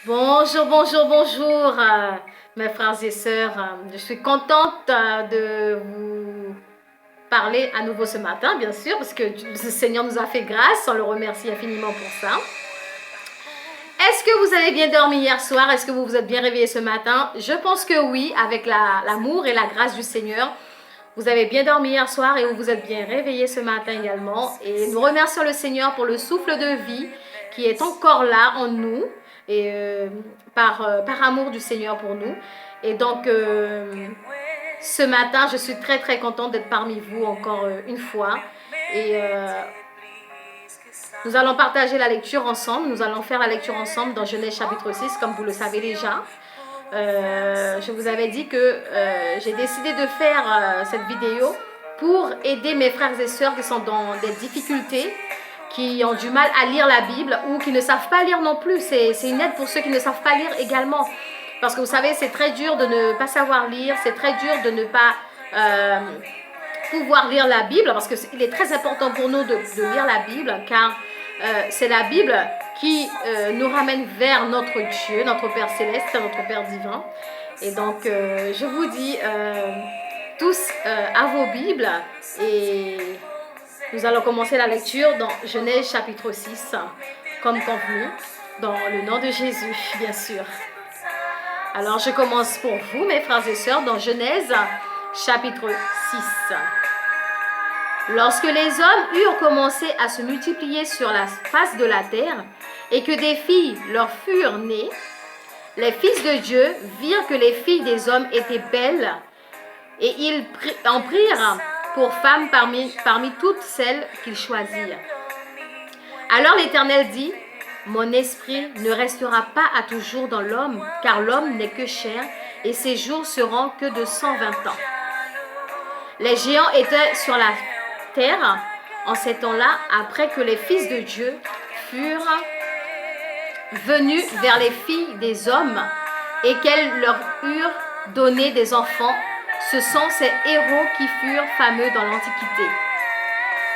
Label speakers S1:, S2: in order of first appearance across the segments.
S1: Bonjour, bonjour, bonjour, mes frères et sœurs. Je suis contente de vous parler à nouveau ce matin, bien sûr, parce que le Seigneur nous a fait grâce. On le remercie infiniment pour ça. Est-ce que vous avez bien dormi hier soir? Est-ce que vous vous êtes bien réveillé ce matin? Je pense que oui, avec l'amour et la grâce du Seigneur. Vous avez bien dormi hier soir et vous vous êtes bien réveillé ce matin également. Et nous remercions le Seigneur pour le souffle de vie qui est encore là en nous et par amour du Seigneur pour nous. Et donc, ce matin, je suis très très contente d'être parmi vous encore une fois. Et nous allons partager la lecture ensemble. Nous allons faire la lecture ensemble dans Genèse chapitre 6, comme vous le savez déjà. Je vous avais dit que j'ai décidé de faire cette vidéo pour aider mes frères et sœurs qui sont dans des difficultés, qui ont du mal à lire la Bible ou qui ne savent pas lire non plus. C'est une aide pour ceux qui ne savent pas lire également. Parce que vous savez, c'est très dur de ne pas savoir lire, c'est très dur de ne pas pouvoir lire la Bible, parce qu'il est très important pour nous de lire la Bible, car c'est la Bible qui nous ramène vers notre Dieu, notre Père Céleste, notre Père Divin. Et donc, je vous dis tous à vos Bibles, et nous allons commencer la lecture dans Genèse chapitre 6, comme convenu, dans le nom de Jésus, bien sûr. Alors, je commence pour vous, mes frères et sœurs, dans Genèse chapitre 6. Lorsque les hommes eurent commencé à se multiplier sur la face de la terre et que des filles leur furent nées, les fils de Dieu virent que les filles des hommes étaient belles et ils en prirent pour femmes parmi toutes celles qu'ils choisirent. Alors l'Éternel dit: mon esprit ne restera pas à toujours dans l'homme, car l'homme n'est que chair et ses jours seront que de 120 ans. Les géants étaient sur la terre en ces temps-là, après que les fils de Dieu furent venus vers les filles des hommes et qu'elles leur eurent donné des enfants. Ce sont ces héros qui furent fameux dans l'Antiquité.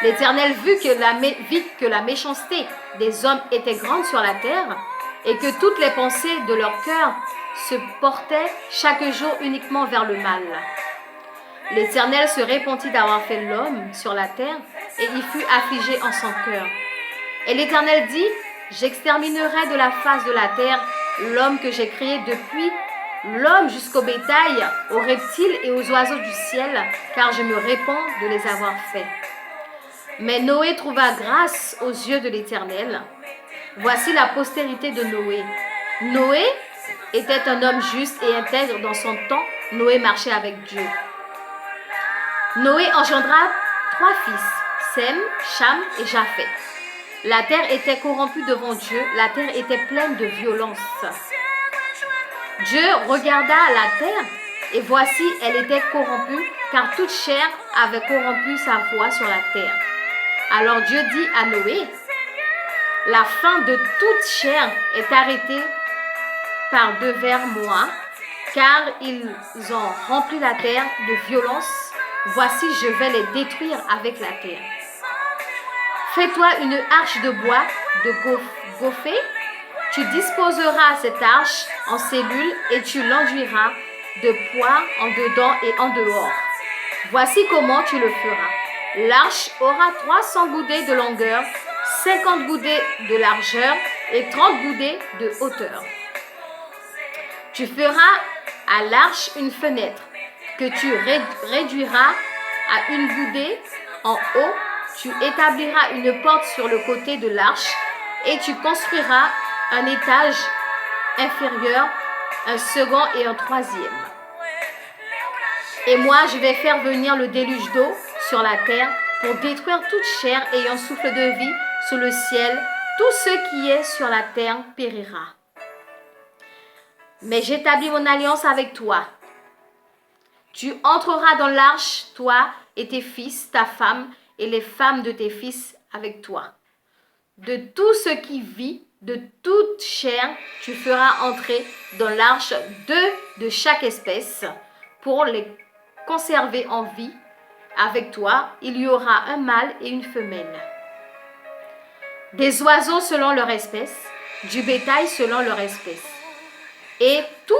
S1: L'Éternel vit que la méchanceté des hommes était grande sur la terre et que toutes les pensées de leur cœur se portaient chaque jour uniquement vers le mal. L'Éternel se repentit d'avoir fait l'homme sur la terre et il fut affligé en son cœur. Et l'Éternel dit: j'exterminerai de la face de la terre l'homme que j'ai créé, depuis l'homme jusqu'au bétail, aux reptiles et aux oiseaux du ciel, car je me répands de les avoir faits. Mais Noé trouva grâce aux yeux de l'Éternel. Voici la postérité de Noé. Noé était un homme juste et intègre dans son temps. Noé marchait avec Dieu. Noé engendra 3 fils, Sem, Cham et Japheth. La terre était corrompue devant Dieu, la terre était pleine de violence. Dieu regarda la terre et voici, elle était corrompue, car toute chair avait corrompu sa voix sur la terre. Alors Dieu dit à Noé: la fin de toute chair est arrêtée par devers moi, car ils ont rempli la terre de violence. Voici, je vais les détruire avec la terre. Fais-toi une arche de bois de goffé. Tu disposeras cette arche en cellules et tu l'enduiras de poids en dedans et en dehors. Voici comment tu le feras. L'arche aura 300 goudées de longueur, 50 goudées de largeur et 30 goudées de hauteur. Tu feras à l'arche une fenêtre que tu réduiras à une goudée en haut. Tu établiras une porte sur le côté de l'arche et tu construiras un étage inférieur, un second et un troisième. Et moi, je vais faire venir le déluge d'eau sur la terre pour détruire toute chair ayant souffle de vie sous le ciel. Tout ce qui est sur la terre périra. Mais j'établis mon alliance avec toi. Tu entreras dans l'arche, toi et tes fils, ta femme et les femmes de tes fils avec toi. De tout ce qui vit, de toute chair, tu feras entrer dans l'arche 2 de chaque espèce pour les conserver en vie. Avec toi, il y aura un mâle et une femelle. Des oiseaux selon leur espèce, du bétail selon leur espèce. Et tous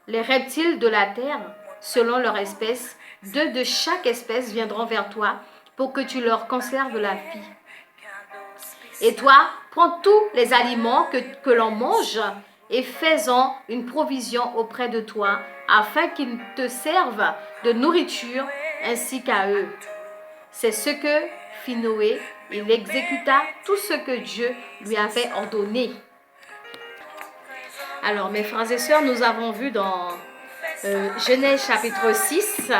S1: les reptiles de la terre, selon leur espèce, deux de chaque espèce viendront vers toi pour que tu leur conserves la vie. Et toi, prends tous les aliments que l'on mange et fais-en une provision auprès de toi, afin qu'ils te servent de nourriture ainsi qu'à eux. C'est ce que fit Noé. Il exécuta tout ce que Dieu lui avait ordonné. Alors, mes frères et sœurs, nous avons vu dans Genèse chapitre 6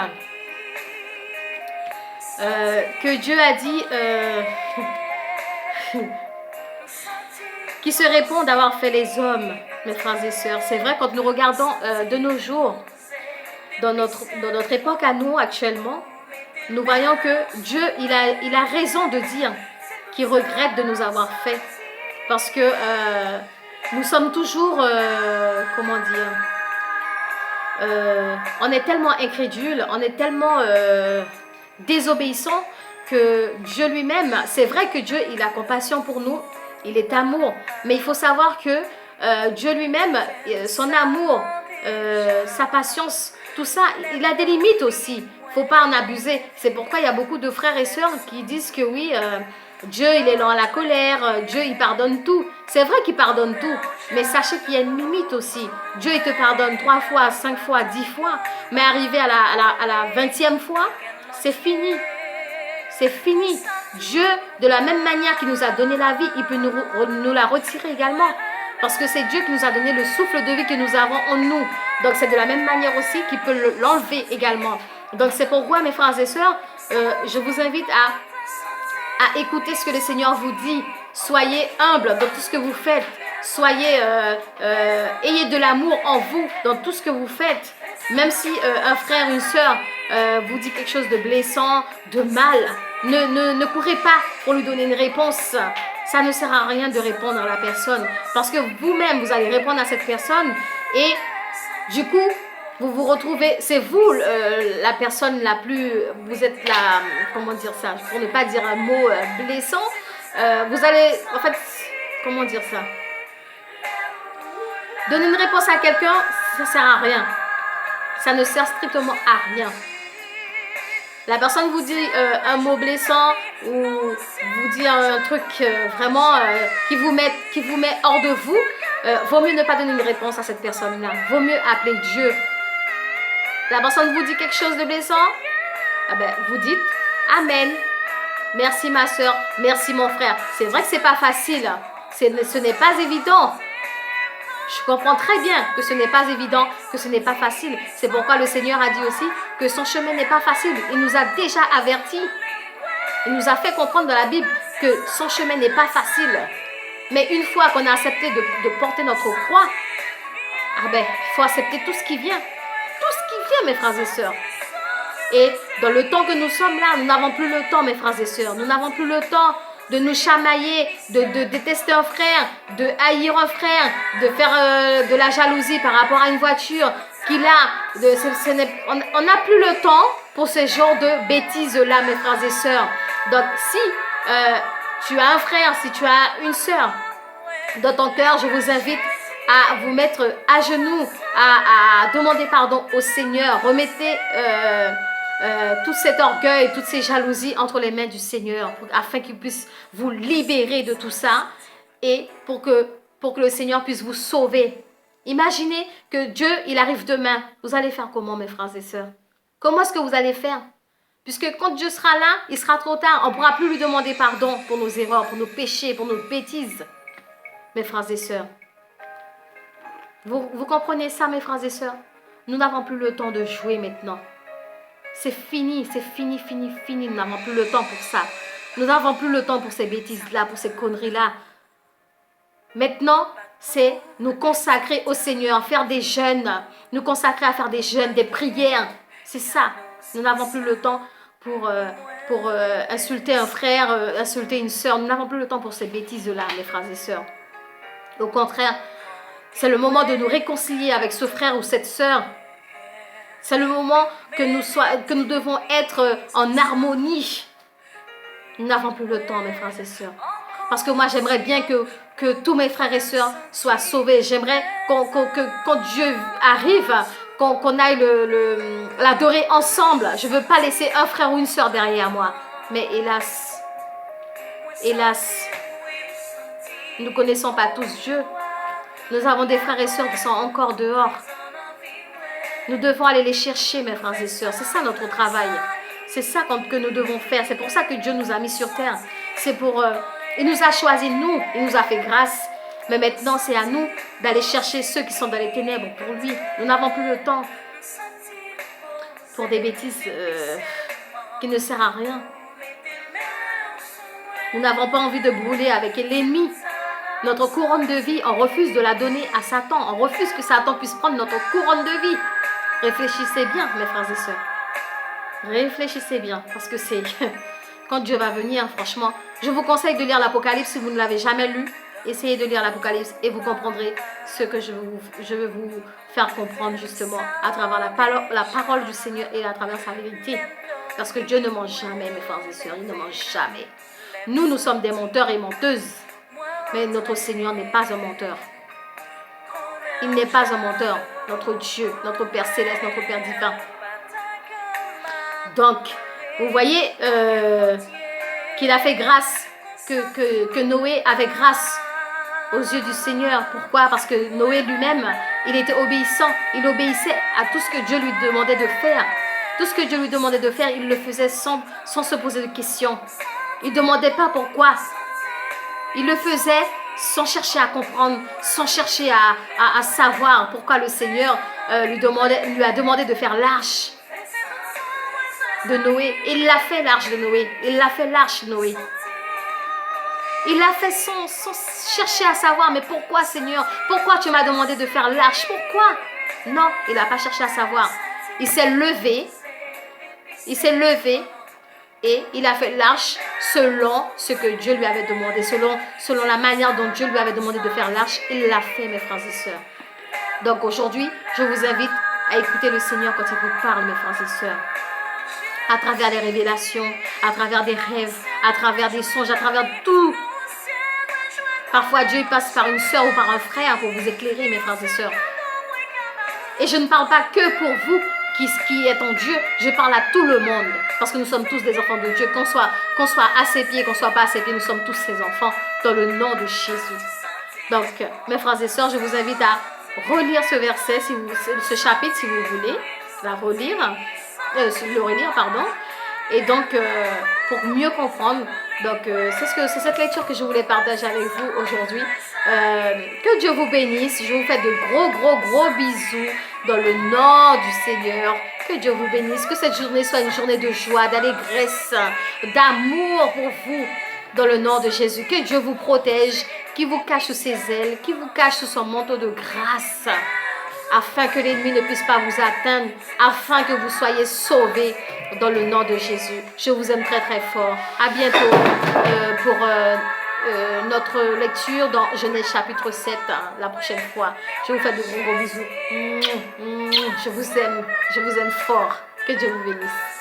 S1: que Dieu a dit qui se répond d'avoir fait les hommes, mes frères et sœurs. C'est vrai, quand nous regardons de nos jours, dans notre époque à nous actuellement, nous voyons que Dieu, il a raison de dire qu'il regrette de nous avoir fait. Parce que nous sommes toujours, comment dire, on est tellement incrédules, on est tellement désobéissants que Dieu lui-même, c'est vrai que Dieu, il a compassion pour nous, il est amour, mais il faut savoir que Dieu lui-même, son amour, sa patience, tout ça, il a des limites aussi. Il ne faut pas en abuser. C'est pourquoi il y a beaucoup de frères et sœurs qui disent que oui, Dieu, il est lent à la colère, Dieu, il pardonne tout. C'est vrai qu'il pardonne tout, mais sachez qu'il y a une limite aussi. Dieu, il te pardonne 3 fois, 5 fois, 10 fois, mais arrivé à la 20e fois, c'est fini. C'est fini. Dieu, de la même manière qu'il nous a donné la vie, il peut nous la retirer également. Parce que c'est Dieu qui nous a donné le souffle de vie que nous avons en nous. Donc c'est de la même manière aussi qu'il peut l'enlever également. Donc c'est pourquoi, mes frères et sœurs, je vous invite à écouter ce que le Seigneur vous dit. Soyez humbles dans tout ce que vous faites. Ayez de l'amour en vous dans tout ce que vous faites. Même si un frère, une sœur vous dit quelque chose de blessant, de mal, ne courez pas pour lui donner une réponse. Ça ne sert à rien de répondre à la personne. Parce que vous-même, vous allez répondre à cette personne. Et du coup, vous vous retrouvez, c'est vous la personne la plus, vous êtes la, comment dire ça, pour ne pas dire un mot blessant, vous allez, en fait, comment dire ça, donner une réponse à quelqu'un, ça ne sert à rien. Ça ne sert strictement à rien. La personne vous dit un mot blessant ou vous dit un truc vraiment qui vous met hors de vous, vaut mieux ne pas donner une réponse à cette personne-là. Vaut mieux appeler Dieu. La personne vous dit quelque chose de blessant, ah ben, vous dites Amen. Merci ma soeur, merci mon frère. C'est vrai que ce n'est pas facile, ce n'est pas évident. Je comprends très bien que ce n'est pas évident, que ce n'est pas facile. C'est pourquoi le Seigneur a dit aussi que son chemin n'est pas facile. Il nous a déjà avertis. Il nous a fait comprendre dans la Bible que son chemin n'est pas facile. Mais une fois qu'on a accepté de porter notre croix, ah ben, il faut accepter tout ce qui vient. Tout ce qui vient, mes frères et sœurs. Et dans le temps que nous sommes là, nous n'avons plus le temps, mes frères et sœurs. Nous n'avons plus le temps de nous chamailler, de détester un frère, de haïr un frère, de faire de la jalousie par rapport à une voiture qu'il a. On n'a plus le temps pour ce genre de bêtises-là, mes frères et sœurs. Donc, si tu as un frère, si tu as une sœur dans ton cœur, je vous invite à vous mettre à genoux, à demander pardon au Seigneur. Remettez tout cet orgueil, toutes ces jalousies entre les mains du Seigneur, afin qu'il puisse vous libérer de tout ça et pour que le Seigneur puisse vous sauver. Imaginez que Dieu, il arrive demain. Vous allez faire comment, mes frères et sœurs? Comment est-ce que vous allez faire? Puisque quand Dieu sera là, il sera trop tard. On ne pourra plus lui demander pardon pour nos erreurs, pour nos péchés, pour nos bêtises. Mes frères et sœurs, vous comprenez ça, mes frères et sœurs? Nous n'avons plus le temps de jouer maintenant. C'est fini, fini. Nous n'avons plus le temps pour ça. Nous n'avons plus le temps pour ces bêtises-là, pour ces conneries-là. Maintenant, c'est nous consacrer au Seigneur, faire des jeûnes, nous consacrer à faire des jeûnes, des prières. C'est ça. Nous n'avons plus le temps pour insulter un frère, insulter une sœur. Nous n'avons plus le temps pour ces bêtises-là, mes frères et sœurs. Au contraire, c'est le moment de nous réconcilier avec ce frère ou cette sœur. C'est le moment que nous devons être en harmonie. Nous n'avons plus le temps, mes frères et sœurs. Parce que moi, j'aimerais bien que que tous mes frères et sœurs soient sauvés. J'aimerais que quand Dieu arrive, qu'on aille l'adorer ensemble. Je ne veux pas laisser un frère ou une sœur derrière moi. Mais hélas, nous ne connaissons pas tous Dieu. Nous avons des frères et sœurs qui sont encore dehors. Nous devons aller les chercher, mes frères et sœurs. C'est ça notre travail. C'est ça que nous devons faire. C'est pour ça que Dieu nous a mis sur terre. Il nous a choisis, nous. Il nous a fait grâce. Mais maintenant, c'est à nous d'aller chercher ceux qui sont dans les ténèbres pour lui. Nous n'avons plus le temps pour des bêtises qui ne servent à rien. Nous n'avons pas envie de brûler avec l'ennemi. Notre couronne de vie, on refuse de la donner à Satan. On refuse que Satan puisse prendre notre couronne de vie. Réfléchissez bien, mes frères et sœurs. Réfléchissez bien, parce que c'est quand Dieu va venir, franchement. Je vous conseille de lire l'Apocalypse si vous ne l'avez jamais lu. Essayez de lire l'Apocalypse et vous comprendrez ce que je veux vous faire comprendre justement à travers la parole du Seigneur et à travers sa vérité. Parce que Dieu ne ment jamais, mes frères et sœurs, il ne ment jamais. Nous sommes des menteurs et menteuses. Mais notre Seigneur n'est pas un menteur. Il n'est pas un menteur. Notre Dieu, notre Père céleste, notre Père divin. Donc, vous voyez qu'il a fait grâce, que Noé avait grâce aux yeux du Seigneur. Pourquoi? Parce que Noé lui-même, il était obéissant. Il obéissait à tout ce que Dieu lui demandait de faire. Tout ce que Dieu lui demandait de faire, il le faisait sans se poser de questions. Il ne demandait pas pourquoi. Il le faisait sans chercher à comprendre, sans chercher à savoir pourquoi le Seigneur lui a demandé de faire l'arche de Noé. Il l'a fait, l'arche de Noé. Il l'a fait, l'arche de Noé. Il l'a fait sans chercher à savoir, mais pourquoi, Seigneur? Pourquoi tu m'as demandé de faire l'arche? Pourquoi? Non, il n'a pas cherché à savoir. Il s'est levé et il a fait l'arche selon ce que Dieu lui avait demandé, selon la manière dont Dieu lui avait demandé de faire l'arche. Il l'a fait, mes frères et sœurs. Donc aujourd'hui, je vous invite à écouter le Seigneur quand il vous parle, mes frères et sœurs. À travers les révélations, à travers des rêves, à travers des songes, à travers tout. Parfois, Dieu passe par une sœur ou par un frère pour vous éclairer, mes frères et sœurs. Et je ne parle pas que pour vous qui êtes en Dieu, je parle à tout le monde. Parce que nous sommes tous des enfants de Dieu. Qu'on soit à ses pieds, qu'on ne soit pas à ses pieds, nous sommes tous ses enfants dans le nom de Jésus. Donc, mes frères et sœurs, je vous invite à relire ce verset, ce chapitre, si vous voulez. Le relire, pardon. Et donc, pour mieux comprendre, donc c'est cette lecture que je voulais partager avec vous aujourd'hui. Que Dieu vous bénisse. Je vous fais de gros bisous dans le nom du Seigneur. Que Dieu vous bénisse. Que cette journée soit une journée de joie, d'allégresse, d'amour pour vous dans le nom de Jésus. Que Dieu vous protège, qu'il vous cache sous ses ailes, qu'il vous cache sous son manteau de grâce, afin que l'ennemi ne puisse pas vous atteindre, afin que vous soyez sauvés dans le nom de Jésus. Je vous aime très très fort. À bientôt pour notre lecture dans Genèse chapitre 7 la prochaine fois. Je vous fais de gros bisous. Je vous aime fort. Que Dieu vous bénisse.